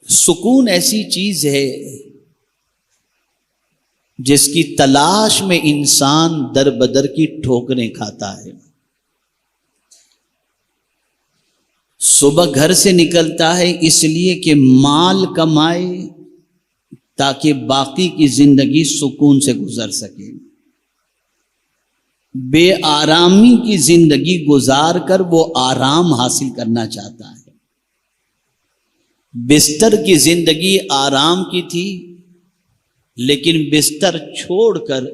سکون ایسی چیز ہے جس کی تلاش میں انسان در بدر کی ٹھوکریں کھاتا ہے. صبح گھر سے نکلتا ہے اس لیے کہ مال کمائے تاکہ باقی کی زندگی سکون سے گزر سکے. بے آرامی کی زندگی گزار کر وہ آرام حاصل کرنا چاہتا ہے. بستر کی زندگی آرام کی تھی، لیکن بستر چھوڑ کر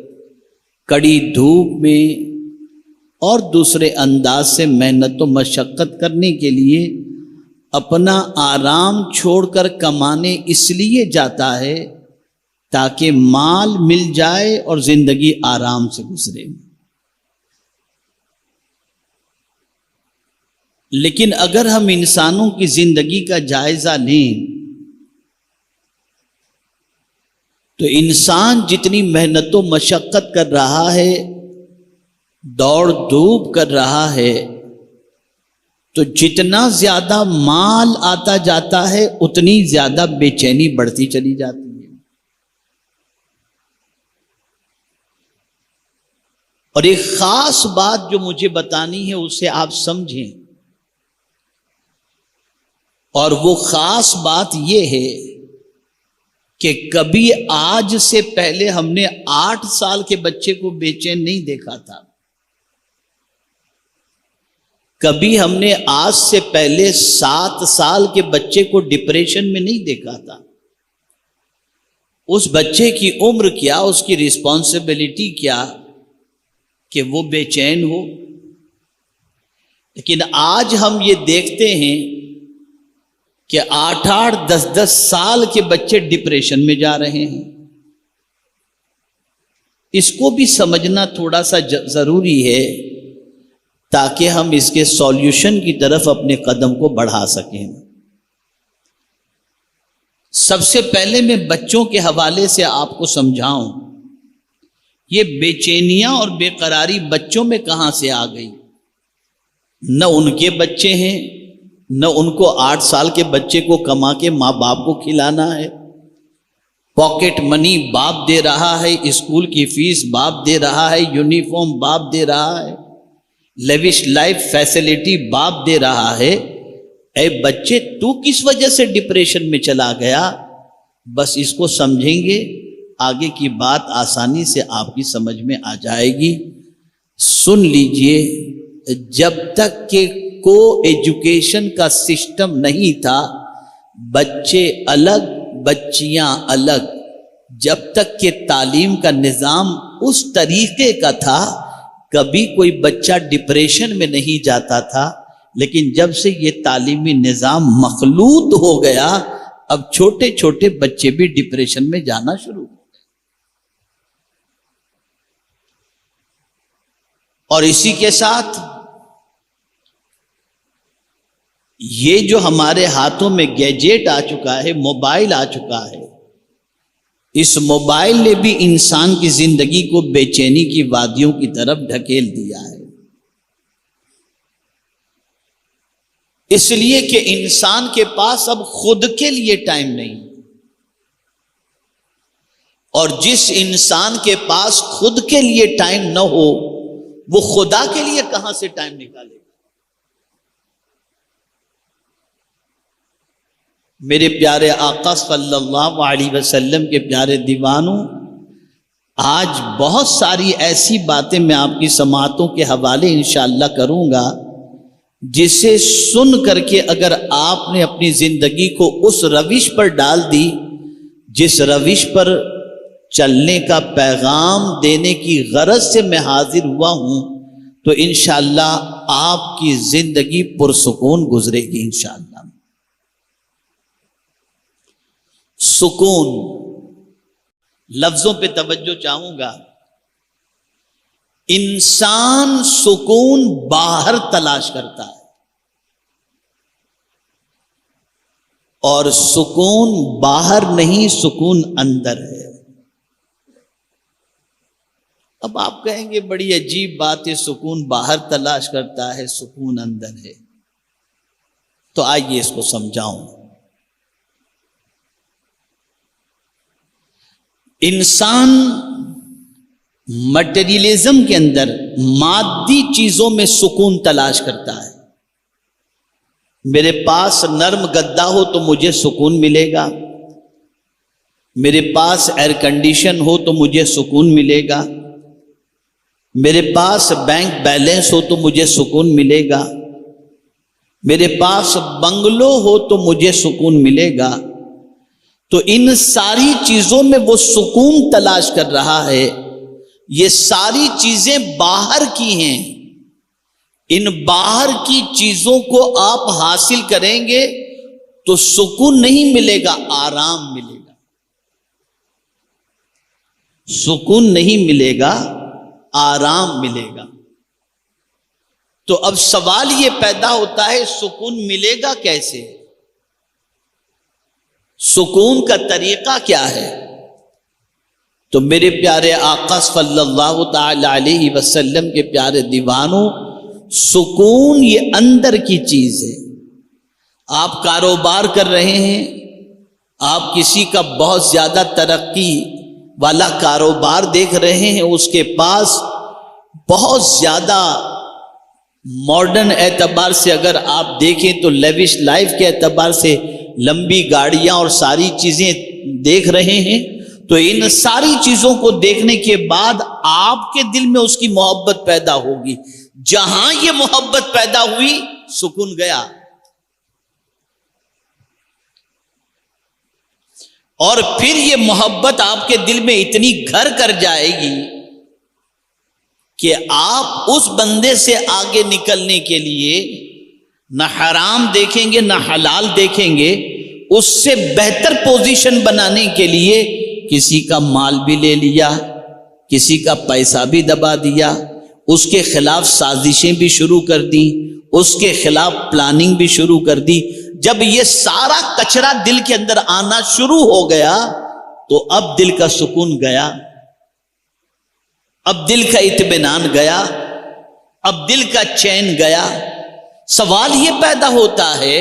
کڑی دھوپ میں اور دوسرے انداز سے محنت و مشقت کرنے کے لیے اپنا آرام چھوڑ کر کمانے اس لیے جاتا ہے تاکہ مال مل جائے اور زندگی آرام سے گزرے. لیکن اگر ہم انسانوں کی زندگی کا جائزہ لیں تو انسان جتنی محنت و مشقت کر رہا ہے، دوڑ دھوپ کر رہا ہے، تو جتنا زیادہ مال آتا جاتا ہے اتنی زیادہ بے چینی بڑھتی چلی جاتی ہے. اور ایک خاص بات جو مجھے بتانی ہے اسے آپ سمجھیں، اور وہ خاص بات یہ ہے کہ کبھی آج سے پہلے ہم نے 8 سال کے بچے کو بے چین نہیں دیکھا تھا. کبھی ہم نے آج سے پہلے 7 سال کے بچے کو ڈپریشن میں نہیں دیکھا تھا. اس بچے کی عمر کیا، اس کی رسپانسبلٹی کیا کہ وہ بے چین ہو. لیکن آج ہم یہ دیکھتے ہیں کہ 8-8 10-10 سال کے بچے ڈپریشن میں جا رہے ہیں. اس کو بھی سمجھنا تھوڑا سا ضروری ہے تاکہ ہم اس کے سولوشن کی طرف اپنے قدم کو بڑھا سکیں. سب سے پہلے میں بچوں کے حوالے سے آپ کو سمجھاؤں، یہ بے چینیاں اور بے قراری بچوں میں کہاں سے آ گئی؟ نہ ان کے بچے ہیں، نہ ان کو 8 سال کے بچے کو کما کے ماں باپ کو کھلانا ہے. پاکٹ منی باپ دے رہا ہے، اسکول کی فیس باپ دے رہا ہے، یونیفارم باپ دے رہا ہے، لیوش لائف فیسلٹی باپ دے رہا ہے. اے بچے، تو کس وجہ سے ڈپریشن میں چلا گیا؟ بس اس کو سمجھیں گے، آگے کی بات آسانی سے آپ کی سمجھ میں آ جائے گی. سن لیجئے، جب تک کہ کو ایجوکیشن کا سسٹم نہیں تھا، بچے الگ بچیاں الگ، جب تک کہ تعلیم کا نظام اس طریقے کا تھا کبھی کوئی بچہ ڈپریشن میں نہیں جاتا تھا. لیکن جب سے یہ تعلیمی نظام مخلوط ہو گیا، اب چھوٹے چھوٹے بچے بھی ڈپریشن میں جانا شروع ہو گئے. اور اسی کے ساتھ یہ جو ہمارے ہاتھوں میں گیجٹ آ چکا ہے، موبائل آ چکا ہے، اس موبائل نے بھی انسان کی زندگی کو بے چینی کی وادیوں کی طرف ڈھکیل دیا ہے. اس لیے کہ انسان کے پاس اب خود کے لیے ٹائم نہیں، اور جس انسان کے پاس خود کے لیے ٹائم نہ ہو وہ خدا کے لیے کہاں سے ٹائم نکالے گا؟ میرے پیارے آقا صلی اللہ علیہ وسلم کے پیارے دیوانوں، آج بہت ساری ایسی باتیں میں آپ کی سماعتوں کے حوالے انشاءاللہ کروں گا جسے سن کر کے اگر آپ نے اپنی زندگی کو اس روش پر ڈال دی جس روش پر چلنے کا پیغام دینے کی غرض سے میں حاضر ہوا ہوں، تو انشاءاللہ آپ کی زندگی پرسکون گزرے گی انشاءاللہ. سکون، لفظوں پہ توجہ چاہوں گا. انسان سکون باہر تلاش کرتا ہے اور سکون باہر نہیں، سکون اندر ہے. اب آپ کہیں گے بڑی عجیب بات ہے، سکون باہر تلاش کرتا ہے، سکون اندر ہے. تو آئیے اس کو سمجھاؤں. انسان مٹیریلزم کے اندر مادی چیزوں میں سکون تلاش کرتا ہے. میرے پاس نرم گدا ہو تو مجھے سکون ملے گا، میرے پاس ایئر کنڈیشن ہو تو مجھے سکون ملے گا، میرے پاس بینک بیلنس ہو تو مجھے سکون ملے گا، میرے پاس بنگلو ہو تو مجھے سکون ملے گا. تو ان ساری چیزوں میں وہ سکون تلاش کر رہا ہے. یہ ساری چیزیں باہر کی ہیں. ان باہر کی چیزوں کو آپ حاصل کریں گے تو سکون نہیں ملے گا، آرام ملے گا. سکون نہیں ملے گا، آرام ملے گا. تو اب سوال یہ پیدا ہوتا ہے سکون ملے گا کیسے؟ سکون کا طریقہ کیا ہے؟ تو میرے پیارے آقا صلی اللہ تعالی علیہ وسلم کے پیارے دیوانوں، سکون یہ اندر کی چیز ہے. آپ کاروبار کر رہے ہیں، آپ کسی کا بہت زیادہ ترقی والا کاروبار دیکھ رہے ہیں، اس کے پاس بہت زیادہ ماڈرن اعتبار سے اگر آپ دیکھیں تو لیوش لائف کے اعتبار سے لمبی گاڑیاں اور ساری چیزیں دیکھ رہے ہیں. تو ان ساری چیزوں کو دیکھنے کے بعد آپ کے دل میں اس کی محبت پیدا ہوگی. جہاں یہ محبت پیدا ہوئی سکون گیا. اور پھر یہ محبت آپ کے دل میں اتنی گھر کر جائے گی کہ آپ اس بندے سے آگے نکلنے کے لیے نہ حرام دیکھیں گے نہ حلال دیکھیں گے. اس سے بہتر پوزیشن بنانے کے لیے کسی کا مال بھی لے لیا، کسی کا پیسہ بھی دبا دیا، اس کے خلاف سازشیں بھی شروع کر دی، اس کے خلاف پلاننگ بھی شروع کر دی. جب یہ سارا کچرا دل کے اندر آنا شروع ہو گیا تو اب دل کا سکون گیا، اب دل کا اطمینان گیا، اب دل کا چین گیا. سوال یہ پیدا ہوتا ہے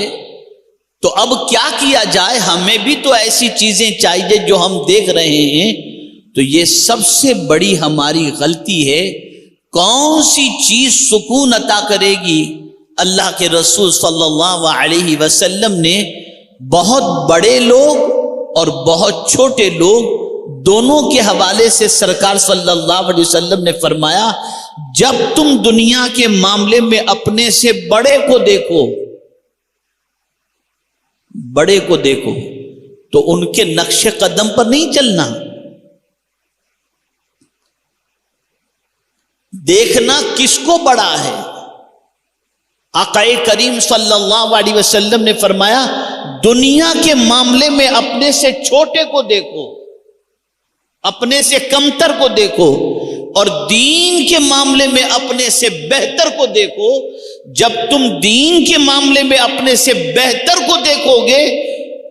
تو اب کیا کیا جائے؟ ہمیں بھی تو ایسی چیزیں چاہیے جو ہم دیکھ رہے ہیں. تو یہ سب سے بڑی ہماری غلطی ہے. کون سی چیز سکون عطا کرے گی؟ اللہ کے رسول صلی اللہ علیہ وسلم نے بہت بڑے لوگ اور بہت چھوٹے لوگ دونوں کے حوالے سے سرکار صلی اللہ علیہ وسلم نے فرمایا، جب تم دنیا کے معاملے میں اپنے سے بڑے کو دیکھو، بڑے کو دیکھو تو ان کے نقش قدم پر نہیں چلنا. دیکھنا کس کو بڑا ہے. آقا کریم صلی اللہ علیہ وسلم نے فرمایا، دنیا کے معاملے میں اپنے سے چھوٹے کو دیکھو، اپنے سے کمتر کو دیکھو، اور دین کے معاملے میں اپنے سے بہتر کو دیکھو. جب تم دین کے معاملے میں اپنے سے بہتر کو دیکھو گے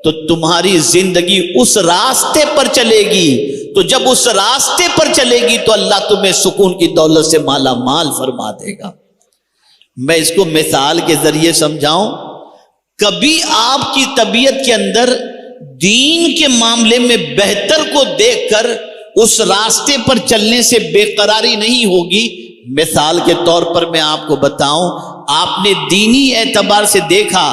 تو تمہاری زندگی اس راستے پر چلے گی. تو جب اس راستے پر چلے گی تو اللہ تمہیں سکون کی دولت سے مالا مال فرما دے گا. میں اس کو مثال کے ذریعے سمجھاؤں. کبھی آپ کی طبیعت کے اندر دین کے معاملے میں بہتر کو دیکھ کر اس راستے پر چلنے سے بے قراری نہیں ہوگی. مثال کے طور پر میں آپ کو بتاؤں، آپ نے دینی اعتبار سے دیکھا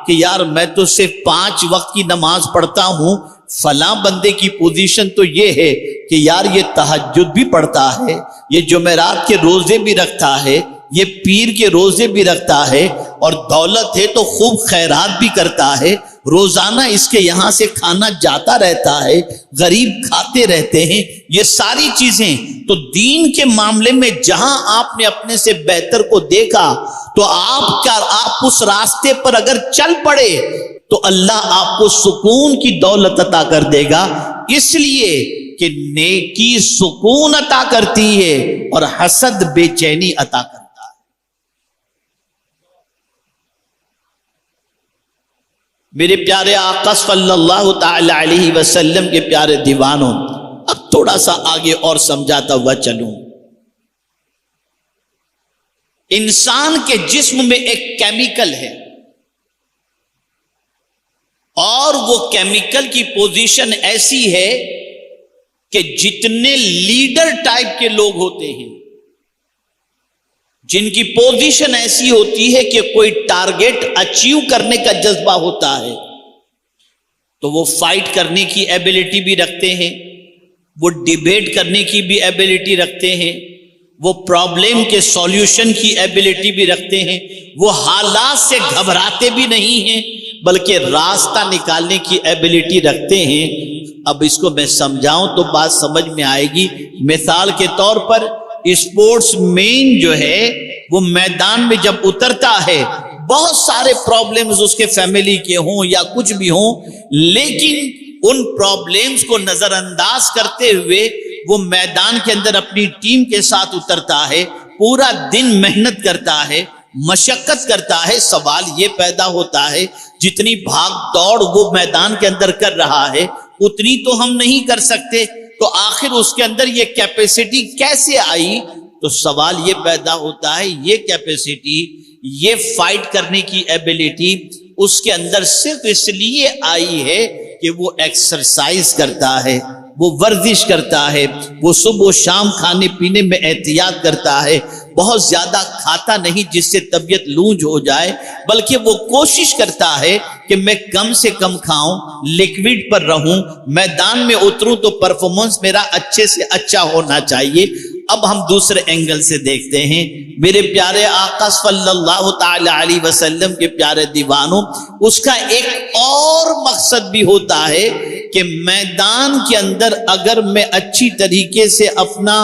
کہ یار میں تو صرف 5 وقت کی نماز پڑھتا ہوں، فلاں بندے کی پوزیشن تو یہ ہے کہ یار یہ تہجد بھی پڑھتا ہے، یہ جمعرات کے روزے بھی رکھتا ہے، یہ پیر کے روزے بھی رکھتا ہے، اور دولت ہے تو خوب خیرات بھی کرتا ہے، روزانہ اس کے یہاں سے کھانا جاتا رہتا ہے، غریب کھاتے رہتے ہیں. یہ ساری چیزیں تو دین کے معاملے میں جہاں آپ نے اپنے سے بہتر کو دیکھا تو آپ اس راستے پر اگر چل پڑے تو اللہ آپ کو سکون کی دولت عطا کر دے گا. اس لیے کہ نیکی سکون عطا کرتی ہے اور حسد بے چینی عطا کرتا ہے. میرے پیارے آقا صلی اللہ تعالی علیہ وسلم کے پیارے دیوانوں، اب تھوڑا سا آگے اور سمجھاتا ہوا چلوں. انسان کے جسم میں ایک کیمیکل ہے اور وہ کیمیکل کی پوزیشن ایسی ہے کہ جتنے لیڈر ٹائپ کے لوگ ہوتے ہیں، جن کی پوزیشن ایسی ہوتی ہے کہ کوئی ٹارگیٹ اچیو کرنے کا جذبہ ہوتا ہے، تو وہ فائٹ کرنے کی ایبلٹی بھی رکھتے ہیں، وہ ڈیبیٹ کرنے کی بھی ایبلٹی رکھتے ہیں، وہ پرابلم کے سولوشن کی ایبلٹی بھی رکھتے ہیں، وہ حالات سے گھبراتے بھی نہیں ہیں بلکہ راستہ نکالنے کی ایبلٹی رکھتے ہیں۔ اب اس کو میں سمجھاؤں تو بات سمجھ میں آئے گی۔ مثال کے طور پر اسپورٹس مین جو ہے وہ میدان میں جب اترتا ہے، بہت سارے پرابلمز اس کے فیملی کے ہوں یا کچھ بھی ہوں، لیکن ان پرابلمز کو نظر انداز کرتے ہوئے وہ میدان کے اندر اپنی ٹیم کے ساتھ اترتا ہے، پورا دن محنت کرتا ہے، مشقت کرتا ہے۔ سوال یہ پیدا ہوتا ہے جتنی بھاگ دوڑ وہ میدان کے اندر کر رہا ہے اتنی تو ہم نہیں کر سکتے، تو آخر اس کے اندر یہ کیپیسٹی کیسے آئی؟ تو سوال یہ پیدا ہوتا ہے یہ کیپیسٹی، یہ فائٹ کرنے کی ایبلٹی اس کے اندر صرف اس لیے آئی ہے کہ وہ ایکسرسائز کرتا ہے، وہ ورزش کرتا ہے، وہ صبح و شام کھانے پینے میں احتیاط کرتا ہے، بہت زیادہ کھاتا نہیں جس سے طبیعت لونج ہو جائے، بلکہ وہ کوشش کرتا ہے کہ میں کم سے کم کھاؤں، لیکوڈ پر رہوں، میدان میں اتروں تو پرفارمنس میرا اچھے سے اچھا ہونا چاہیے۔ اب ہم دوسرے اینگل سے دیکھتے ہیں، میرے پیارے آقا صلی اللہ تعالی علیہ وسلم کے پیارے دیوانوں، اس کا ایک اور مقصد بھی ہوتا ہے کہ میدان کے اندر اگر میں اچھی طریقے سے اپنا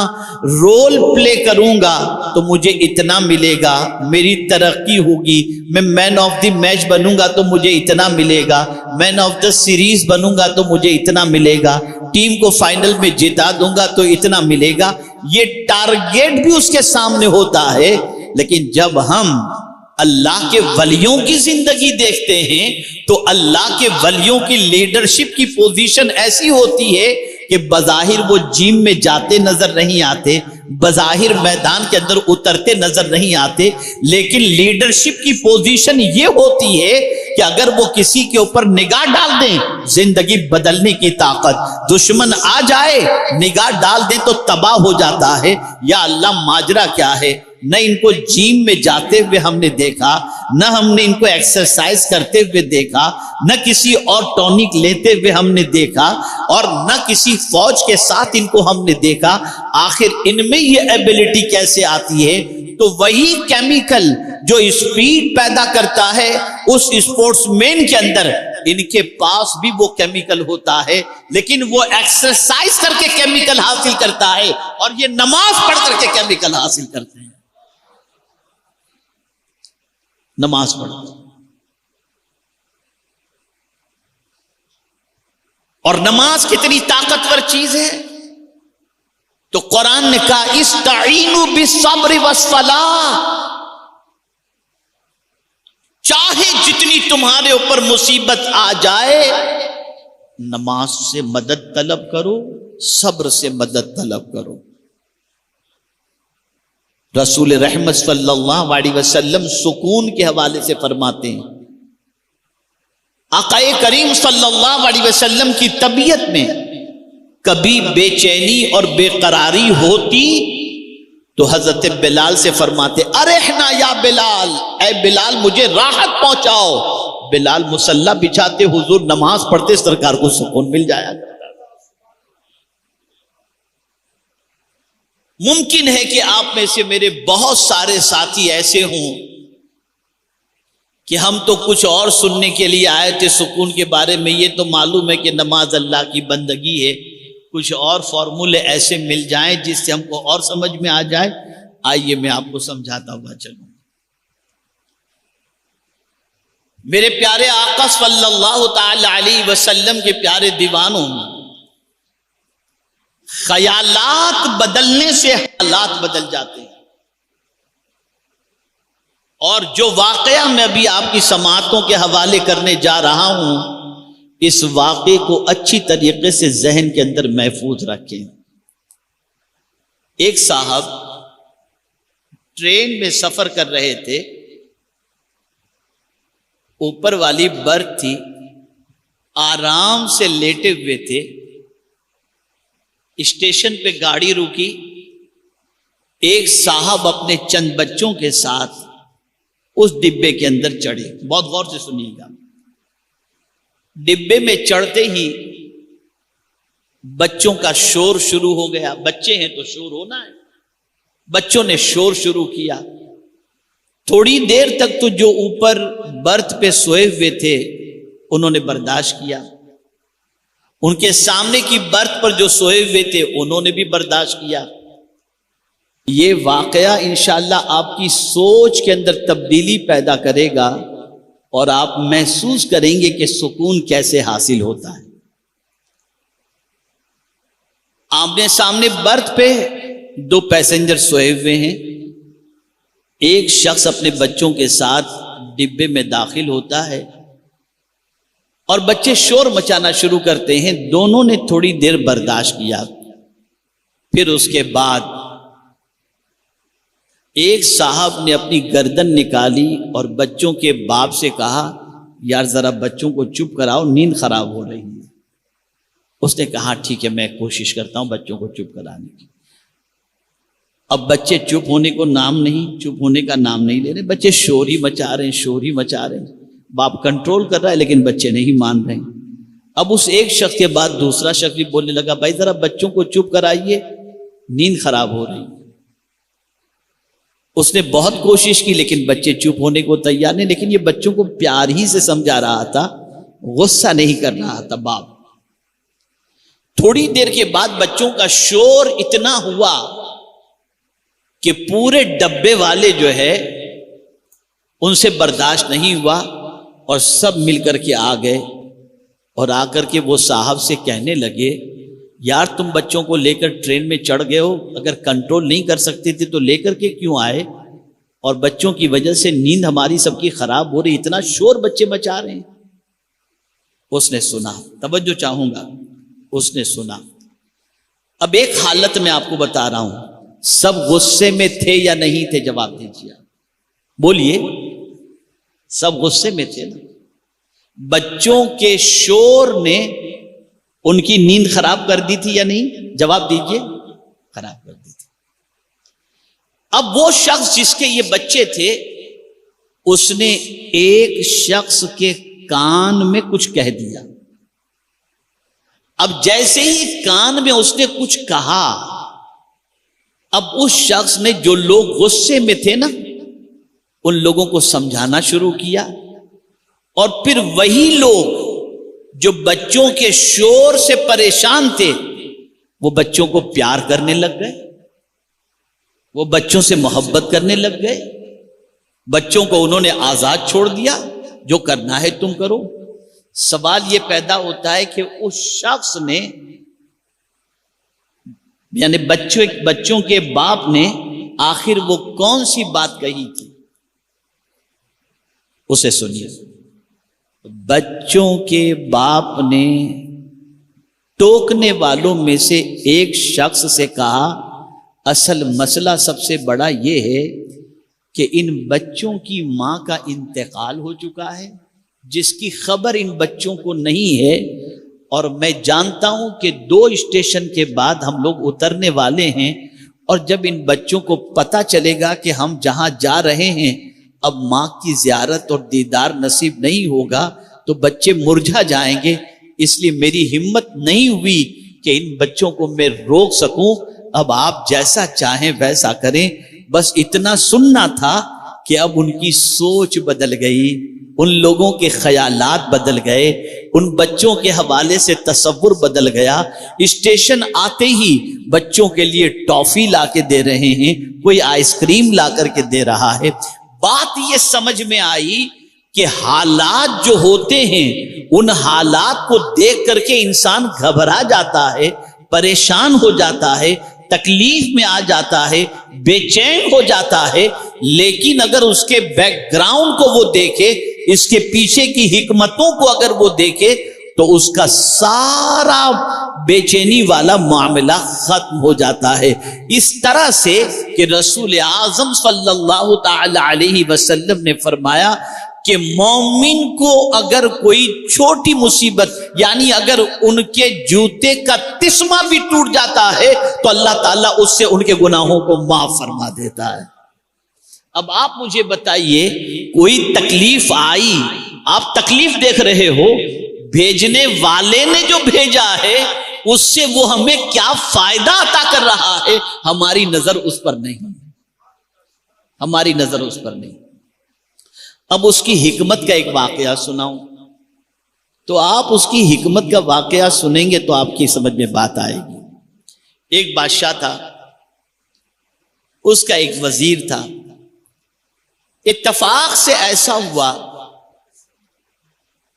رول پلے کروں گا تو مجھے اتنا ملے گا، میری ترقی ہوگی، میں مین آف دی میچ بنوں گا تو مجھے اتنا ملے گا، مین آف دی سیریز بنوں گا تو مجھے اتنا ملے گا، ٹیم کو فائنل میں جتا دوں گا تو اتنا ملے گا۔ یہ ٹارگیٹ بھی اس کے سامنے ہوتا ہے، لیکن جب ہم اللہ کے ولیوں کی زندگی دیکھتے ہیں تو اللہ کے ولیوں کی لیڈرشپ کی پوزیشن ایسی ہوتی ہے کہ بظاہر وہ جیم میں جاتے نظر نہیں آتے، بظاہر میدان کے اندر اترتے نظر نہیں آتے، لیکن لیڈرشپ کی پوزیشن یہ ہوتی ہے کہ اگر وہ کسی کے اوپر نگاہ ڈال دیں زندگی بدلنے کی طاقت، دشمن آ جائے نگاہ ڈال دیں تو تباہ ہو جاتا ہے۔ یا اللہ ماجرا کیا ہے؟ نہ ان کو جیم میں جاتے ہوئے ہم نے دیکھا، نہ ہم نے ان کو ایکسرسائز کرتے ہوئے دیکھا، نہ کسی اور ٹونک لیتے ہوئے ہم نے دیکھا، اور نہ کسی فوج کے ساتھ ان کو ہم نے دیکھا۔ آخر ان میں یہ ایبلٹی کیسے آتی ہے؟ تو وہی کیمیکل جو اسپیڈ پیدا کرتا ہے اس اسپورٹس مین کے اندر، ان کے پاس بھی وہ کیمیکل ہوتا ہے، لیکن وہ ایکسرسائز کر کے کیمیکل حاصل کرتا ہے، اور یہ نماز پڑھ کر کے کیمیکل حاصل کرتے ہیں۔ نماز پڑھتے اور نماز کتنی طاقتور چیز ہے، تو قرآن نے کہا استعینوا بالصبر والصلاۃ، چاہے جتنی تمہارے اوپر مصیبت آ جائے نماز سے مدد طلب کرو، صبر سے مدد طلب کرو۔ رسول رحمت صلی اللہ علیہ وسلم سکون کے حوالے سے فرماتے ہیں، آقا کریم صلی اللہ علیہ وسلم کی طبیعت میں کبھی بے چینی اور بے قراری ہوتی تو حضرت بلال سے فرماتے ارحنا یا بلال، اے بلال مجھے راحت پہنچاؤ۔ بلال مصلی بچھاتے، حضور نماز پڑھتے، سرکار کو سکون مل جایا۔ ممکن ہے کہ آپ میں سے میرے بہت سارے ساتھی ایسے ہوں کہ ہم تو کچھ اور سننے کے لیے آئے تھے سکون کے بارے میں، یہ تو معلوم ہے کہ نماز اللہ کی بندگی ہے، کچھ اور فارمولے ایسے مل جائیں جس سے ہم کو اور سمجھ میں آ جائے۔ آئیے میں آپ کو سمجھاتا ہوا چلوں۔ میرے پیارے آقا صلی اللہ تعالی علیہ وسلم کے پیارے دیوانوں، خیالات بدلنے سے حالات بدل جاتے ہیں، اور جو واقعہ میں ابھی آپ کی سماعتوں کے حوالے کرنے جا رہا ہوں اس واقعے کو اچھی طریقے سے ذہن کے اندر محفوظ رکھیں۔ ایک صاحب ٹرین میں سفر کر رہے تھے، اوپر والی برتھ تھی، آرام سے لیٹے ہوئے تھے، اسٹیشن پہ گاڑی رکی، ایک صاحب اپنے چند بچوں کے ساتھ اس ڈبے کے اندر چڑھے. بہت غور سے سنیے گا. ڈبے میں چڑھتے ہی بچوں کا شور شروع ہو گیا. بچے ہیں تو شور ہونا ہے. بچوں نے شور شروع کیا. تھوڑی دیر تک تو جو اوپر برتھ پہ سوئے ہوئے تھے انہوں نے برداشت کیا، ان کے سامنے کی برتھ پر جو سوئے ہوئے تھے انہوں نے بھی برداشت کیا. یہ واقعہ انشاءاللہ آپ کی سوچ کے اندر تبدیلی پیدا کرے گا اور آپ محسوس کریں گے کہ سکون کیسے حاصل ہوتا ہے. آمنے سامنے برتھ پہ دو پیسنجر سوئے ہوئے ہیں. ایک شخص اپنے بچوں کے ساتھ ڈبے میں داخل ہوتا ہے اور بچے شور مچانا شروع کرتے ہیں. دونوں نے تھوڑی دیر برداشت کیا. پھر اس کے بعد ایک صاحب نے اپنی گردن نکالی اور بچوں کے باپ سے کہا یار ذرا بچوں کو چپ کراؤ، نیند خراب ہو رہی ہے. اس نے کہا ٹھیک ہے میں کوشش کرتا ہوں بچوں کو چپ کرانے کی. اب بچے چپ ہونے کا نام نہیں لے رہے. بچے شور ہی مچا رہے ہیں. باپ کنٹرول کر رہا ہے لیکن بچے نہیں مان رہے. اب اس ایک شخص کے بعد دوسرا شخص بھی بولنے لگا بھائی ذرا بچوں کو چپ کرائیے، نیند خراب ہو رہی ہے. اس نے بہت کوشش کی لیکن بچے چپ ہونے کو تیار نہیں. لیکن یہ بچوں کو پیار ہی سے سمجھا رہا تھا، غصہ نہیں کر رہا تھا باپ. تھوڑی دیر کے بعد بچوں کا شور اتنا ہوا کہ پورے ڈبے والے جو ہے ان سے برداشت نہیں ہوا اور سب مل کر کے آ گئے اور آ کر کے وہ صاحب سے کہنے لگے یار تم بچوں کو لے کر ٹرین میں چڑھ گئے ہو، اگر کنٹرول نہیں کر سکتے تھے تو لے کر کے کیوں آئے؟ اور بچوں کی وجہ سے نیند ہماری سب کی خراب ہو رہی، اتنا شور بچے مچا رہے ہیں. اس نے سنا، توجہ چاہوں گا، اس نے سنا. اب ایک حالت میں آپ کو بتا رہا ہوں، سب غصے میں تھے یا نہیں تھے؟ جواب دیجیے، بولیے. سب غصے میں تھے نا. بچوں کے شور نے ان کی نیند خراب کر دی تھی یا نہیں؟ جواب دیجیے، خراب کر دی تھی. اب وہ شخص جس کے یہ بچے تھے اس نے ایک شخص کے کان میں کچھ کہہ دیا. اب جیسے ہی کان میں اس نے کچھ کہا، اب اس شخص نے، جو لوگ غصے میں تھے نا، ان لوگوں کو سمجھانا شروع کیا. اور پھر وہی لوگ جو بچوں کے شور سے پریشان تھے وہ بچوں کو پیار کرنے لگ گئے، وہ بچوں سے محبت کرنے لگ گئے. بچوں کو انہوں نے آزاد چھوڑ دیا، جو کرنا ہے تم کرو. سوال یہ پیدا ہوتا ہے کہ اس شخص نے، یعنی بچوں کے باپ نے آخر وہ کون سی بات کہی تھی؟ اسے سنیے. بچوں کے باپ نے ٹوکنے والوں میں سے ایک شخص سے کہا اصل مسئلہ سب سے بڑا یہ ہے کہ ان بچوں کی ماں کا انتقال ہو چکا ہے، جس کی خبر ان بچوں کو نہیں ہے. اور میں جانتا ہوں کہ 2 اسٹیشن کے بعد ہم لوگ اترنے والے ہیں، اور جب ان بچوں کو پتہ چلے گا کہ ہم جہاں جا رہے ہیں اب ماں کی زیارت اور دیدار نصیب نہیں ہوگا تو بچے مرجھا جائیں گے. اس لیے میری ہمت نہیں ہوئی کہ ان بچوں کو میں روک سکوں. اب آپ جیسا چاہیں ویسا کریں. بس اتنا سننا تھا کہ اب ان کی سوچ بدل گئی، ان لوگوں کے خیالات بدل گئے، ان بچوں کے حوالے سے تصور بدل گیا. اسٹیشن آتے ہی بچوں کے لیے ٹافی لا کے دے رہے ہیں، کوئی آئس کریم لا کر کے دے رہا ہے. بات یہ سمجھ میں آئی کہ حالات جو ہوتے ہیں ان حالات کو دیکھ کر کے انسان گھبرا جاتا ہے، پریشان ہو جاتا ہے، تکلیف میں آ جاتا ہے، بے چین ہو جاتا ہے. لیکن اگر اس کے بیک گراؤنڈ کو وہ دیکھے، اس کے پیچھے کی حکمتوں کو اگر وہ دیکھے تو اس کا سارا بے چینی والا معاملہ ختم ہو جاتا ہے. اس طرح سے کہ رسول اعظم صلی اللہ تعالی علیہ وسلم نے فرمایا کہ مومن کو اگر کوئی چھوٹی مصیبت، یعنی اگر ان کے جوتے کا تسمہ بھی ٹوٹ جاتا ہے تو اللہ تعالیٰ اس سے ان کے گناہوں کو معاف فرما دیتا ہے۔ اب آپ مجھے بتائیے، کوئی تکلیف آئی، آپ تکلیف دیکھ رہے ہو، بھیجنے والے نے جو بھیجا ہے اس سے وہ ہمیں کیا فائدہ عطا کر رہا ہے، ہماری نظر اس پر نہیں، ہماری نظر اس پر نہیں۔ اب اس کی حکمت کا ایک واقعہ سناؤں تو آپ اس کی حکمت کا واقعہ سنیں گے تو آپ کی سمجھ میں بات آئے گی۔ ایک بادشاہ تھا، اس کا ایک وزیر تھا، اتفاق سے ایسا ہوا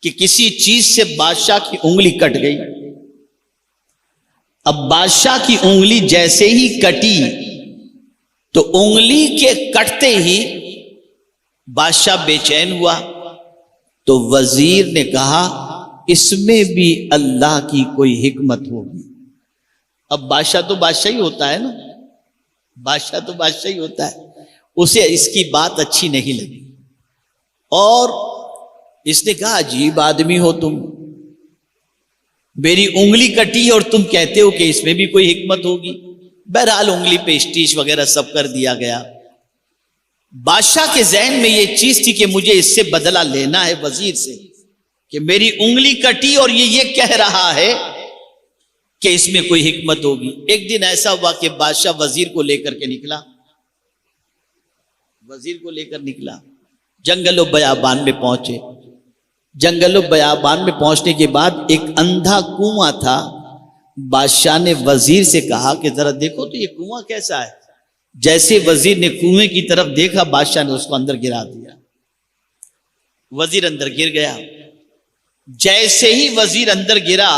کہ کسی چیز سے بادشاہ کی انگلی کٹ گئی۔ اب بادشاہ کی انگلی جیسے ہی کٹی تو انگلی کے کٹتے ہی بادشاہ بے چین ہوا، تو وزیر نے کہا اس میں بھی اللہ کی کوئی حکمت ہوگی۔ اب بادشاہ تو بادشاہ ہی ہوتا ہے نا، بادشاہ تو بادشاہ ہی ہوتا ہے، اسے اس کی بات اچھی نہیں لگی اور اس نے کہا عجیب آدمی ہو تم، میری انگلی کٹی اور تم کہتے ہو کہ اس میں بھی کوئی حکمت ہوگی۔ بہرحال انگلی پہ اسٹیچ وغیرہ سب کر دیا گیا۔ بادشاہ کے ذہن میں یہ چیز تھی کہ مجھے اس سے بدلہ لینا ہے وزیر سے، کہ میری انگلی کٹی اور یہ کہہ رہا ہے کہ اس میں کوئی حکمت ہوگی۔ ایک دن ایسا ہوا کہ بادشاہ وزیر کو لے کر کے نکلا، وزیر کو لے کر نکلا، جنگل و بیابان میں پہنچے۔ جنگل و بیابان میں پہنچنے کے بعد ایک اندھا کنواں تھا۔ بادشاہ نے وزیر سے کہا کہ ذرا دیکھو تو یہ کنواں کیسا ہے۔ جیسے وزیر نے کنویں کی طرف دیکھا، بادشاہ نے اس کو اندر گرا دیا۔ وزیر اندر گر گیا۔ جیسے ہی وزیر اندر گرا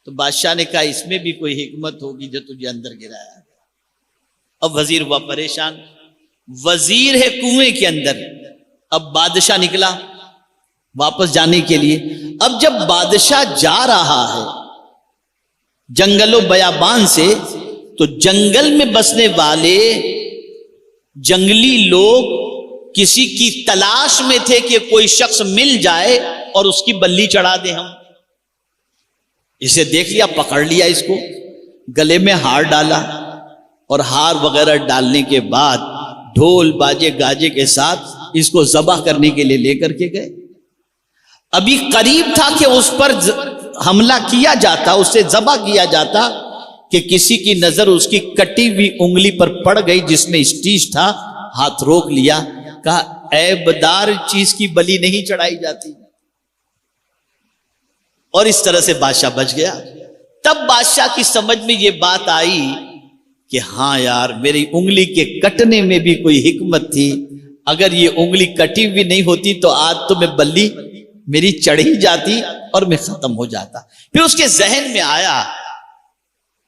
تو بادشاہ نے کہا اس میں بھی کوئی حکمت ہوگی جو تجھے اندر گرایا۔ اب وزیر ہوا پریشان، وزیر ہے کنویں کے اندر۔ اب بادشاہ نکلا واپس جانے کے لیے۔ اب جب بادشاہ جا رہا ہے جنگل و بیابان سے، تو جنگل میں بسنے والے جنگلی لوگ کسی کی تلاش میں تھے کہ کوئی شخص مل جائے اور اس کی بلی چڑھا دیں ہم۔ اسے دیکھ لیا، پکڑ لیا، اس کو گلے میں ہار ڈالا اور ہار وغیرہ ڈالنے کے بعد ڈھول باجے گاجے کے ساتھ اس کو ذبح کرنے کے لیے لے کر کے گئے۔ ابھی قریب تھا کہ اس پر حملہ کیا جاتا، اسے ذبح کیا جاتا، کہ کسی کی نظر اس کی کٹی ہوئی انگلی پر پڑ گئی جس میں اسٹیچ تھا۔ ہاتھ روک لیا، کہا عیبدار چیز کی بلی نہیں چڑھائی جاتی، اور اس طرح سے بادشاہ بچ گیا۔ تب بادشاہ کی سمجھ میں یہ بات آئی کہ ہاں یار، میری انگلی کے کٹنے میں بھی کوئی حکمت تھی، اگر یہ انگلی کٹی ہوئی نہیں ہوتی تو آج تو میں بلی میری چڑھ ہی جاتی اور میں ختم ہو جاتا۔ پھر اس کے ذہن میں آیا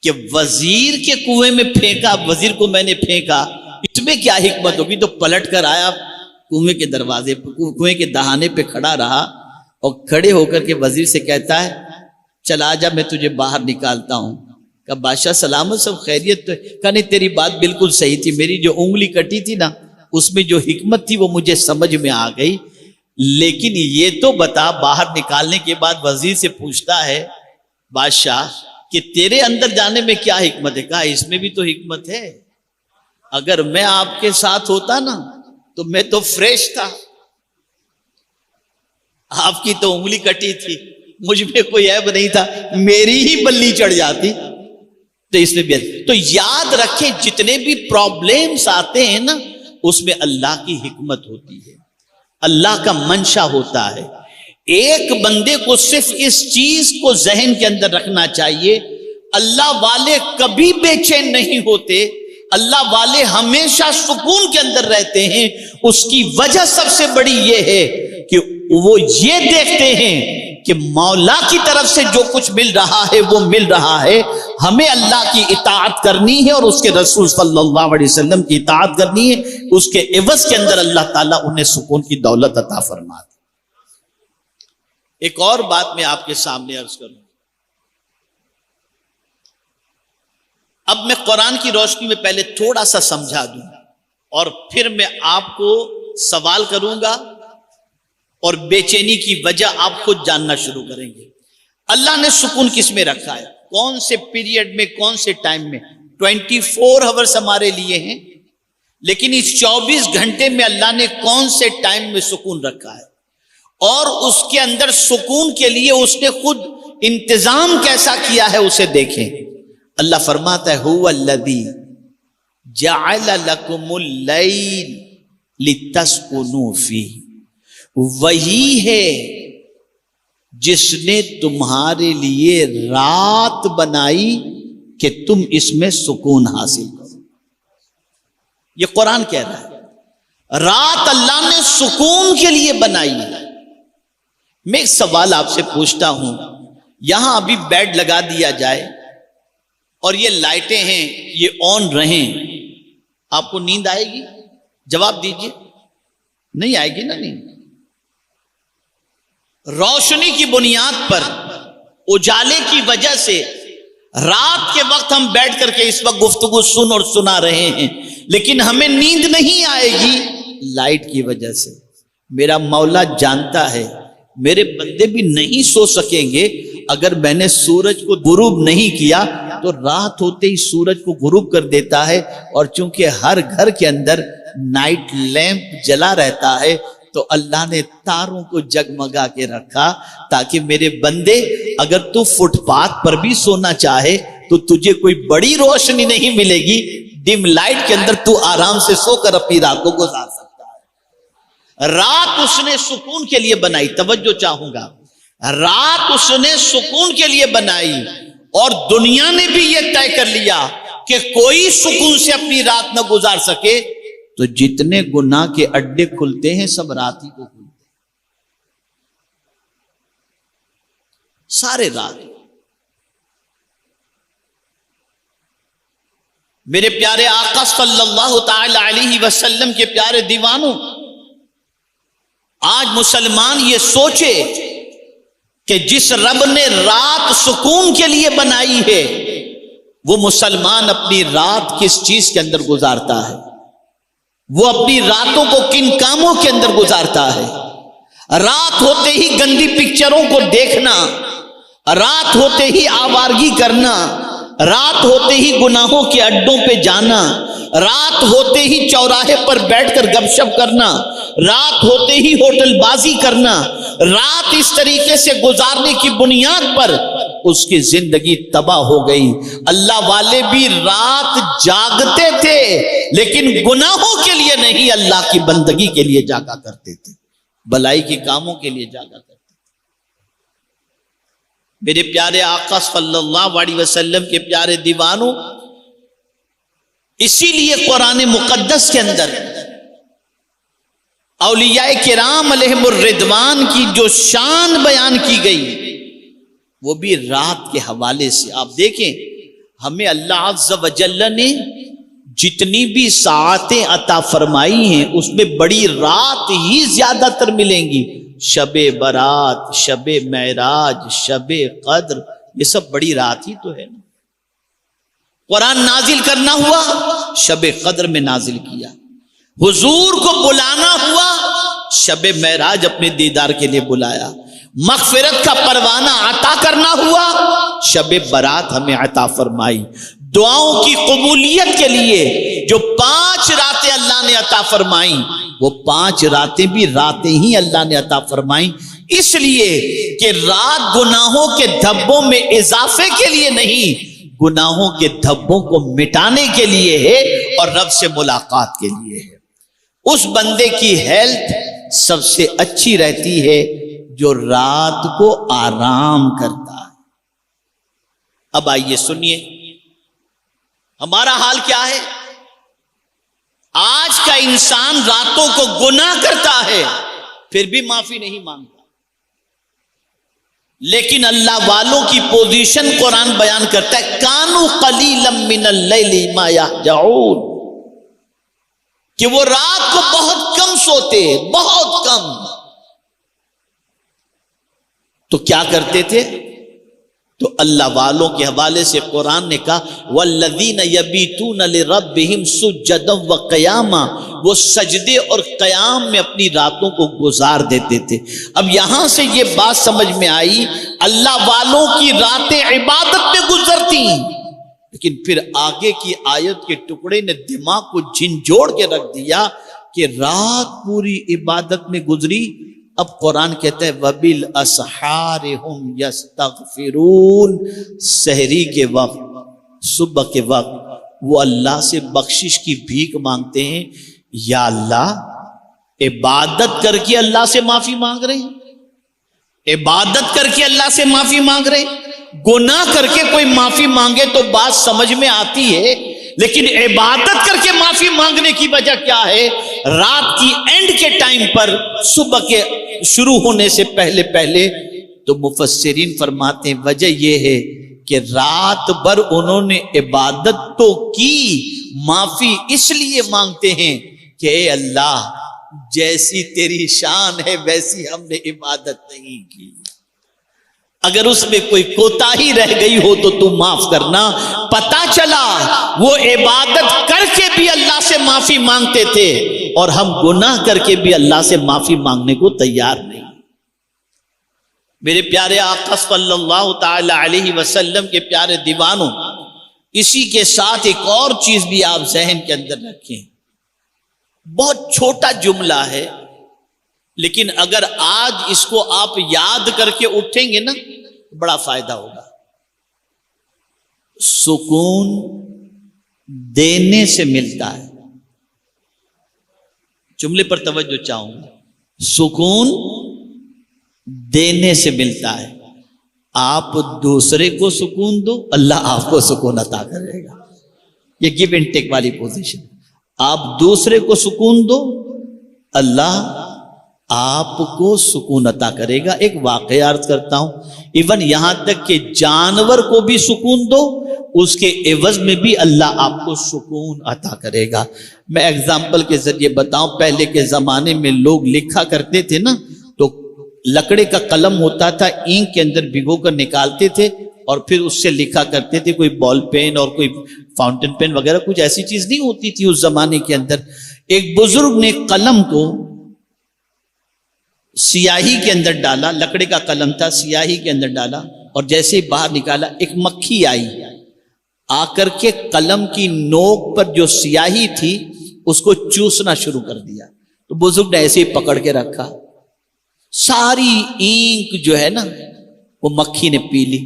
کہ وزیر کے کنویں میں پھینکا، وزیر کو میں نے پھینکا، اس میں کیا حکمت ہوگی؟ تو پلٹ کر آیا، کنویں کے دروازے، کنویں کے دہانے پہ کھڑا رہا اور کھڑے ہو کر کے وزیر سے کہتا ہے چل آجا، میں تجھے باہر نکالتا ہوں۔ کہا بادشاہ سلامت، سب خیریت تو ہے؟ کہا نہیں، تیری بات بالکل صحیح تھی، میری جو انگلی کٹی تھی نا اس میں جو حکمت تھی وہ مجھے سمجھ میں آ گئی، لیکن یہ تو بتا، باہر نکالنے کے بعد وزیر سے پوچھتا ہے بادشاہ کہ تیرے اندر جانے میں کیا حکمت ہے؟ کہا اس میں بھی تو حکمت ہے، اگر میں آپ کے ساتھ ہوتا نا تو میں تو فریش تھا، آپ کی تو انگلی کٹی تھی، مجھ میں کوئی عیب نہیں تھا، میری ہی بلی چڑھ جاتی۔ تو اس میں بھی تو یاد رکھیں، جتنے بھی پرابلمز آتے ہیں نا اس میں اللہ کی حکمت ہوتی ہے، اللہ کا منشا ہوتا ہے۔ ایک بندے کو صرف اس چیز کو ذہن کے اندر رکھنا چاہیے، اللہ والے کبھی بے چین نہیں ہوتے، اللہ والے ہمیشہ سکون کے اندر رہتے ہیں۔ اس کی وجہ سب سے بڑی یہ ہے کہ وہ یہ دیکھتے ہیں کہ مولا کی طرف سے جو کچھ مل رہا ہے وہ مل رہا ہے، ہمیں اللہ کی اطاعت کرنی ہے اور اس کے رسول صلی اللہ علیہ وسلم کی اطاعت کرنی ہے، اس کے عوض کے اندر اللہ تعالیٰ انہیں سکون کی دولت عطا فرما دے۔ ایک اور بات میں آپ کے سامنے عرض کروں، اب میں قرآن کی روشنی میں پہلے تھوڑا سا سمجھا دوں اور پھر میں آپ کو سوال کروں گا اور بے چینی کی وجہ آپ خود جاننا شروع کریں گے۔ اللہ نے سکون کس میں رکھا ہے؟ کون سے پیریڈ میں، کون سے ٹائم میں؟ 24 آورز ہمارے لیے ہیں، لیکن اس 24 گھنٹے میں اللہ نے کون سے ٹائم میں سکون رکھا ہے، اور اس کے اندر سکون کے لیے اس نے خود انتظام کیسا کیا ہے اسے دیکھیں۔ اللہ فرماتا ہے هو الذی جعل لکم اللیل لتسکنوا فیہ، وہی ہے جس نے تمہارے لیے رات بنائی کہ تم اس میں سکون حاصل کرو۔ یہ قرآن کہہ رہا ہے رات اللہ نے سکون کے لیے بنائی ہے۔ میں ایک سوال آپ سے پوچھتا ہوں، یہاں ابھی بیڈ لگا دیا جائے اور یہ لائٹیں ہیں یہ آن رہیں، آپ کو نیند آئے گی؟ جواب دیجئے، نہیں آئے گی نا نیند۔ روشنی کی بنیاد پر، اجالے کی وجہ سے رات کے وقت ہم بیٹھ کر کے اس وقت گفتگو سن اور سنا رہے ہیں، لیکن ہمیں نیند نہیں آئے گی لائٹ کی وجہ سے۔ میرا مولا جانتا ہے میرے بندے بھی نہیں سو سکیں گے اگر میں نے سورج کو غروب نہیں کیا، تو رات ہوتے ہی سورج کو غروب کر دیتا ہے، اور چونکہ ہر گھر کے اندر نائٹ لیمپ جلا رہتا ہے تو اللہ نے تاروں کو جگمگا کے رکھا تاکہ میرے بندے اگر تو فٹ پاتھ پر بھی سونا چاہے تو تجھے کوئی بڑی روشنی نہیں ملے گی، ڈم لائٹ کے اندر تو آرام سے سو کر اپنی رات کو گزار سکتا ہے۔ رات اس نے سکون کے لیے بنائی، توجہ چاہوں گا، رات اس نے سکون کے لیے بنائی، اور دنیا نے بھی یہ طے کر لیا کہ کوئی سکون سے اپنی رات نہ گزار سکے، تو جتنے گناہ کے اڈے کھلتے ہیں سب رات ہی کو کھلتے ہیں، سارے رات۔ میرے پیارے آقا صلی اللہ تعالی علیہ وسلم کے پیارے دیوانوں، آج مسلمان یہ سوچے کہ جس رب نے رات سکون کے لیے بنائی ہے، وہ مسلمان اپنی رات کس چیز کے اندر گزارتا ہے، وہ اپنی راتوں کو کن کاموں کے اندر گزارتا ہے۔ رات ہوتے ہی گندی پکچروں کو دیکھنا، رات ہوتے ہی آوارگی کرنا، رات ہوتے ہی گناہوں کے اڈوں پہ جانا، رات ہوتے ہی چوراہے پر بیٹھ کر گپ شپ کرنا، رات ہوتے ہی ہوٹل بازی کرنا، رات اس طریقے سے گزارنے کی بنیاد پر اس کی زندگی تباہ ہو گئی۔ اللہ والے بھی رات جاگتے تھے لیکن گناہوں کے لیے نہیں، اللہ کی بندگی کے لیے جاگا کرتے تھے، بلائی کے کاموں کے لیے جاگا کرتے تھے۔ میرے پیارے آقا صلی اللہ علیہ وسلم کے پیارے دیوانوں، اسی لیے قرآن مقدس کے اندر اولیاء کرام علیہم الرضوان کی جو شان بیان کی گئی وہ بھی رات کے حوالے سے۔ آپ دیکھیں ہمیں اللہ عز و جل نے جتنی بھی ساعتیں عطا فرمائی ہیں اس میں بڑی رات ہی زیادہ تر ملیں گی۔ شب برات، شب معراج، شب قدر، یہ سب بڑی رات ہی تو ہے نا۔ قرآن نازل کرنا ہوا شب قدر میں نازل کیا، حضور کو بلانا ہوا شب معراج اپنے دیدار کے لیے بلایا، مغفرت کا پروانہ عطا کرنا ہوا شب برات ہمیں عطا فرمائی، دعاؤں کی قبولیت کے لیے جو 5 راتیں اللہ نے عطا فرمائیں وہ 5 راتیں بھی راتیں ہی اللہ نے عطا فرمائیں، اس لیے کہ رات گناہوں کے دھبوں میں اضافے کے لیے نہیں، گناہوں کے دھبوں کو مٹانے کے لیے ہے اور رب سے ملاقات کے لیے ہے۔ اس بندے کی ہیلتھ سب سے اچھی رہتی ہے جو رات کو آرام کرتا ہے۔ اب آئیے سنیے ہمارا حال کیا ہے۔ آج کا انسان راتوں کو گناہ کرتا ہے پھر بھی معافی نہیں مانگتا، لیکن اللہ والوں کی پوزیشن قرآن بیان کرتا ہے کانوا قلیلا من اللیل ما یہجعون، کہ وہ رات کو بہت کم سوتے، بہت کم۔ تو کیا کرتے تھے؟ تو اللہ والوں کے حوالے سے قرآن نے کہا والذین یبیتون لربہم سجدا وقیاما، وہ سجدے اور قیام میں اپنی راتوں کو گزار دیتے تھے۔ اب یہاں سے یہ بات سمجھ میں آئی اللہ والوں کی راتیں عبادت میں گزرتی، لیکن پھر آگے کی آیت کے ٹکڑے نے دماغ کو جھنجھوڑ کے رکھ دیا کہ رات پوری عبادت میں گزری۔ اب قرآن کہتا ہے وَبِالْأَسْحَارِ هُمْ يَسْتَغْفِرُونَ، سحری کے وقت، صبح کے وقت وہ اللہ سے بخشش کی بھیک مانگتے ہیں۔ یا اللہ، عبادت کر کے اللہ سے معافی مانگ رہے ہیں، عبادت کر کے اللہ سے معافی مانگ رہے ہیں۔ گناہ کر کے کوئی معافی مانگے تو بات سمجھ میں آتی ہے، لیکن عبادت کر کے معافی مانگنے کی وجہ کیا ہے؟ رات کی اینڈ کے ٹائم پر، صبح کے شروع ہونے سے پہلے پہلے، تو مفسرین فرماتے ہیں وجہ یہ ہے کہ رات بھر انہوں نے عبادت تو کی، معافی اس لیے مانگتے ہیں کہ اے اللہ، جیسی تیری شان ہے ویسی ہم نے عبادت نہیں کی، اگر اس میں کوئی کوتاہی رہ گئی ہو تو تم معاف کرنا۔ پتا چلا وہ عبادت کر کے بھی اللہ سے معافی مانگتے تھے، اور ہم گناہ کر کے بھی اللہ سے معافی مانگنے کو تیار نہیں۔ میرے پیارے آقا صلی اللہ تعالی علیہ وسلم کے پیارے دیوانوں، اسی کے ساتھ ایک اور چیز بھی آپ ذہن کے اندر رکھیں۔ بہت چھوٹا جملہ ہے، لیکن اگر آج اس کو آپ یاد کر کے اٹھیں گے نا، بڑا فائدہ ہوگا۔ سکون دینے سے ملتا ہے۔ جملے پر توجہ چاہوں گا۔ سکون دینے سے ملتا ہے۔ آپ دوسرے کو سکون دو، اللہ آپ کو سکون عطا کرے گا۔ یہ گیو اینڈ ٹیک والی پوزیشن۔ آپ دوسرے کو سکون دو، اللہ آپ کو سکون عطا کرے گا۔ ایک واقعہ عرض کرتا ہوں، ایون یہاں تک کہ جانور کو بھی سکون دو، اس کے عوض میں بھی اللہ آپ کو سکون عطا کرے گا۔ میں ایگزامپل کے ذریعے بتاؤں، پہلے کے زمانے میں لوگ لکھا کرتے تھے نا، تو لکڑے کا قلم ہوتا تھا، اینک کے اندر بھگو کر نکالتے تھے اور پھر اس سے لکھا کرتے تھے۔ کوئی بال پین اور کوئی فاؤنٹن پین وغیرہ کچھ ایسی چیز نہیں ہوتی تھی اس زمانے کے اندر۔ ایک بزرگ نے قلم کو سیاہی کے اندر ڈالا، لکڑے کا قلم تھا، سیاہی کے اندر ڈالا، اور جیسے ہی باہر نکالا ایک مکھی آئی، آ کر کے قلم کی نوک پر جو سیاہی تھی اس کو چوسنا شروع کر دیا۔ تو بزرگ نے ایسے ہی پکڑ کے رکھا، ساری اینک جو ہے نا وہ مکھی نے پی لی۔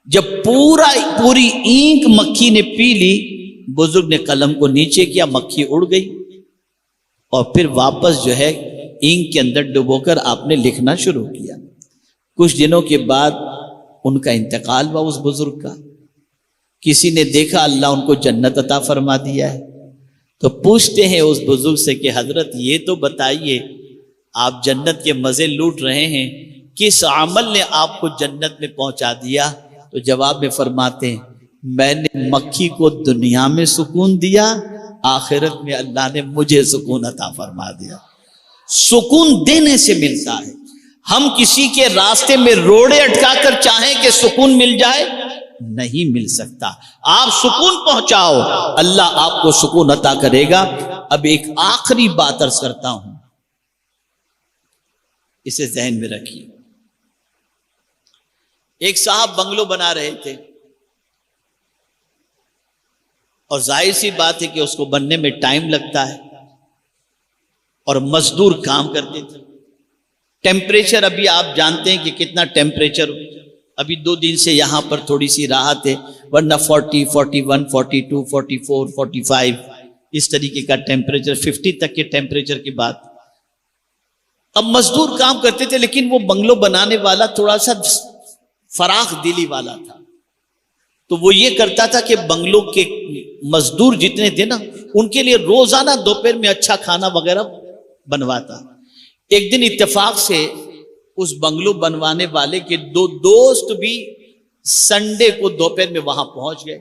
جب پوری اینک مکھی نے پی لی، بزرگ نے قلم کو نیچے کیا، مکھی اڑ گئی، اور پھر واپس جو ہے اینک کے اندر ڈبو کر آپ نے لکھنا شروع کیا۔ کچھ دنوں کے بعد ان کا انتقال ہوا اس بزرگ کا۔ کسی نے دیکھا اللہ ان کو جنت عطا فرما دیا ہے، تو پوچھتے ہیں اس بزرگ سے کہ حضرت یہ تو بتائیے، آپ جنت کے مزے لوٹ رہے ہیں، کس عمل نے آپ کو جنت میں پہنچا دیا؟ تو جواب میں فرماتے ہیں میں نے مکھی کو دنیا میں سکون دیا، آخرت میں اللہ نے مجھے سکون عطا فرما دیا۔ سکون دینے سے ملتا ہے۔ ہم کسی کے راستے میں روڑے اٹکا کر چاہیں کہ سکون مل جائے، نہیں مل سکتا۔ آپ سکون پہنچاؤ، اللہ آپ کو سکون عطا کرے گا۔ اب ایک آخری بات عرض کرتا ہوں، اسے ذہن میں رکھیے۔ ایک صاحب بنگلو بنا رہے تھے، اور ظاہر سی بات ہے کہ اس کو بننے میں ٹائم لگتا ہے، اور مزدور کام کرتے تھے۔ ٹیمپریچر ابھی آپ جانتے ہیں کہ کتنا ٹیمپریچر، ابھی 2 دن سے یہاں پر تھوڑی سی راحت ہے، ورنہ 40, 41, 42, 44, 45 اس طریقے کا ٹیمپریچر، 50 تک کے ٹیمپریچر کی بات۔ اب مزدور کام کرتے تھے، لیکن وہ بنگلو بنانے والا تھوڑا سا فراخ دلی والا تھا، تو وہ یہ کرتا تھا کہ بنگلو کے مزدور جتنے تھے نا، ان کے لیے روزانہ دوپہر میں اچھا کھانا وغیرہ بنواتا۔ ایک دن اتفاق سے اس بنگلو بنوانے والے کے 2 دوست بھی سنڈے کو دوپہر میں وہاں پہنچ گئے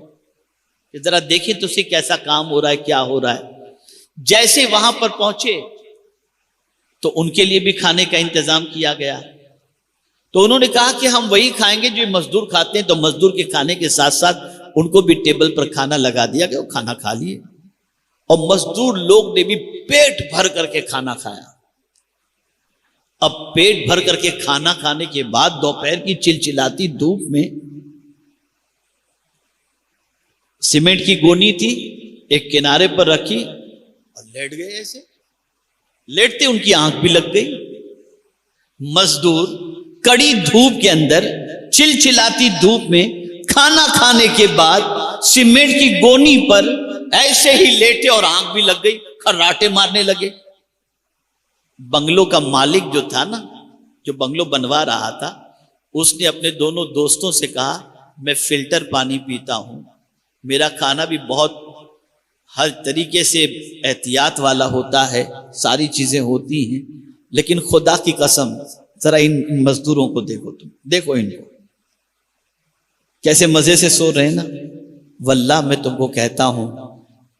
کہ ذرا دیکھیں تو سی کیسا کام ہو رہا ہے، کیا ہو رہا ہے۔ جیسے وہاں پر پہنچے تو ان کے لیے بھی کھانے کا انتظام کیا گیا، تو انہوں نے کہا کہ ہم وہی کھائیں گے جو مزدور کھاتے ہیں. تو مزدور کے کھانے کے ساتھ ساتھ ان کو بھی ٹیبل پر کھانا لگا دیا کہ وہ کھانا کھا لیے. اور مزدور لوگ نے بھی پیٹ بھر کر کے کھانا کھایا. اب پیٹ بھر کر کے کھانا کھانے کے بعد دوپہر کی چلچلاتی دھوپ میں سیمنٹ کی گونی تھی, ایک کنارے پر رکھی اور لیٹ گئے. ایسے لیٹتے ان کی آنکھ بھی لگ گئی. مزدور کڑی دھوپ کے اندر چلچلاتی دھوپ میں کھانا کھانے کے بعد سیمنٹ کی گونی پر ایسے ہی لیٹے اور آنکھ بھی لگ گئی, کھراٹے مارنے لگے. بنگلو کا مالک جو تھا نا, جو بنگلو بنوا رہا تھا, اس نے اپنے دونوں دوستوں سے کہا میں فلٹر پانی پیتا ہوں, میرا کھانا بھی بہت ہر طریقے سے احتیاط والا ہوتا ہے, ساری چیزیں ہوتی ہیں, لیکن خدا کی قسم ذرا ان مزدوروں کو دیکھو, تم دیکھو ان کو کیسے مزے سے سو رہے ہیں نا. واللہ میں تم کو کہتا ہوں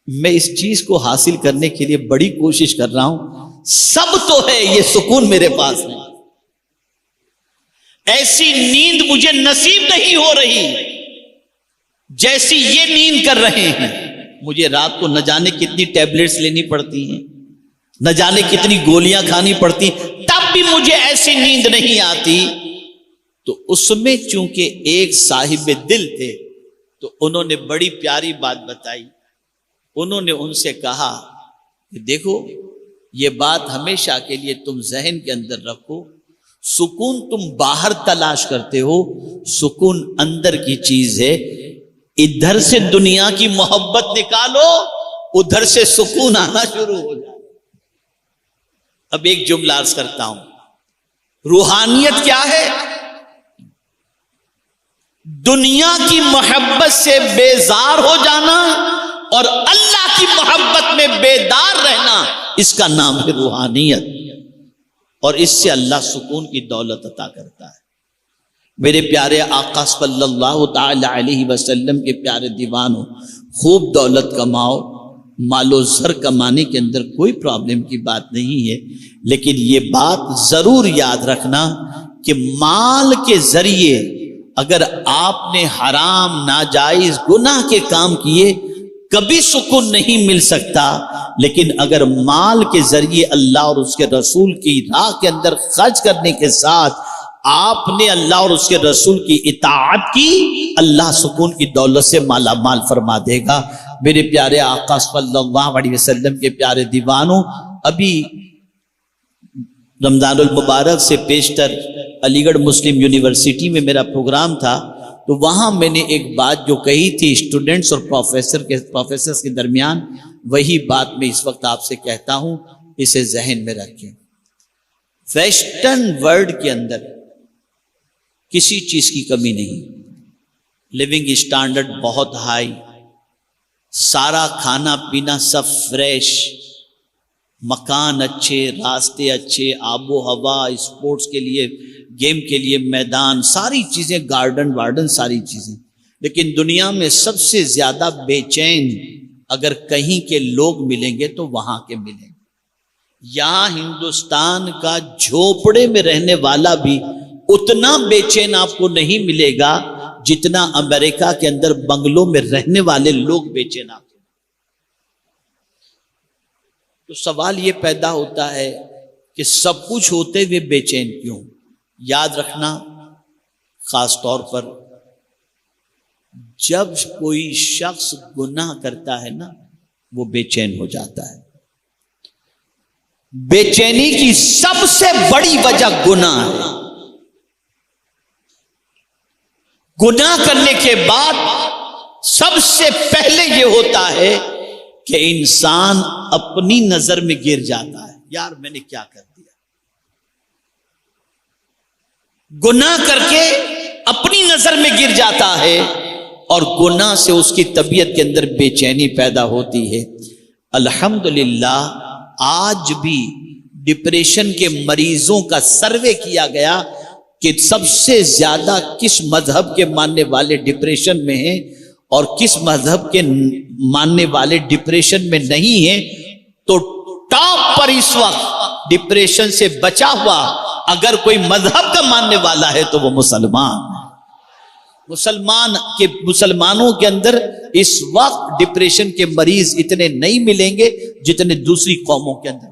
میں اس چیز کو حاصل کرنے کے لیے بڑی کوشش کر رہا ہوں, سب تو ہے, یہ سکون میرے پاس ہے. ایسی نیند مجھے نصیب نہیں ہو رہی جیسی یہ نیند کر رہے ہیں. مجھے رات کو نہ جانے کتنی ٹیبلٹس لینی پڑتی ہیں, نہ جانے کتنی گولیاں کھانی پڑتی, تب بھی مجھے ایسی نیند نہیں آتی. تو اس میں چونکہ ایک صاحب دل تھے تو انہوں نے بڑی پیاری بات بتائی. انہوں نے ان سے کہا کہ دیکھو یہ بات ہمیشہ کے لیے تم ذہن کے اندر رکھو, سکون تم باہر تلاش کرتے ہو, سکون اندر کی چیز ہے. ادھر سے دنیا کی محبت نکالو, ادھر سے سکون آنا شروع ہو جائے. اب ایک جملہ عرض کرتا ہوں, روحانیت کیا ہے؟ دنیا کی محبت سے بیزار ہو جانا اور اللہ کی محبت میں بیدار رہنا, اس کا نام ہے روحانیت. اور اس سے اللہ سکون کی دولت عطا کرتا ہے. میرے پیارے آقا صلی اللہ تعالی علیہ وسلم کے پیارے دیوانوں, خوب دولت کماؤ, مال و زر کمانے کے اندر کوئی پرابلم کی بات نہیں ہے, لیکن یہ بات ضرور یاد رکھنا کہ مال کے ذریعے اگر آپ نے حرام ناجائز گناہ کے کام کیے کبھی سکون نہیں مل سکتا. لیکن اگر مال کے ذریعے اللہ اور اس کے رسول کی راہ کے اندر خرچ کرنے کے ساتھ آپ نے اللہ اور اس کے رسول کی اطاعت کی, اللہ سکون کی دولت سے مالا مال فرما دے گا. میرے پیارے آقا صلی اللہ علیہ وسلم کے پیارے دیوانوں, ابھی رمضان المبارک سے پیشتر علی گڑھ مسلم یونیورسٹی میں میرا پروگرام تھا, تو وہاں میں نے ایک بات جو کہی تھی اسٹوڈنٹس اور پروفیسرز کے درمیان, وہی بات میں اس وقت آپ سے کہتا ہوں, اسے ذہن میں رکھیں. ویسٹرن ورلڈ کے اندر کسی چیز کی کمی نہیں, لیونگ اسٹینڈرڈ بہت ہائی, سارا کھانا پینا سب فریش, مکان اچھے, راستے اچھے, آب و ہوا, اسپورٹس کے لیے, گیم کے لیے میدان, ساری چیزیں, گارڈن وارڈن, ساری چیزیں. لیکن دنیا میں سب سے زیادہ بے چین اگر کہیں کے لوگ ملیں گے تو وہاں کے ملیں گے. یہاں ہندوستان کا جھوپڑے میں رہنے والا بھی اتنا بے چین آپ کو نہیں ملے گا جتنا امریکہ کے اندر بنگلوں میں رہنے والے لوگ بے چین آپ کو. تو سوال یہ پیدا ہوتا ہے کہ سب کچھ ہوتے ہوئے بے چین کیوں؟ یاد رکھنا, خاص طور پر جب کوئی شخص گناہ کرتا ہے نا وہ بے چین ہو جاتا ہے. بے چینی کی سب سے بڑی وجہ گناہ ہے. گناہ کرنے کے بعد سب سے پہلے یہ ہوتا ہے کہ انسان اپنی نظر میں گر جاتا ہے, یار میں نے کیا کر دیا. گناہ کر کے اپنی نظر میں گر جاتا ہے اور گناہ سے اس کی طبیعت کے اندر بے چینی پیدا ہوتی ہے. الحمدللہ آج بھی ڈپریشن کے مریضوں کا سروے کیا گیا کہ سب سے زیادہ کس مذہب کے ماننے والے ڈپریشن میں ہیں اور کس مذہب کے ماننے والے ڈپریشن میں نہیں ہیں. تو ٹاپ پر اس وقت ڈپریشن سے بچا ہوا اگر کوئی مذہب کا ماننے والا ہے تو وہ مسلمان ہے۔ مسلمانوں کے اندر اس وقت ڈپریشن کے مریض اتنے نہیں ملیں گے جتنے دوسری قوموں کے اندر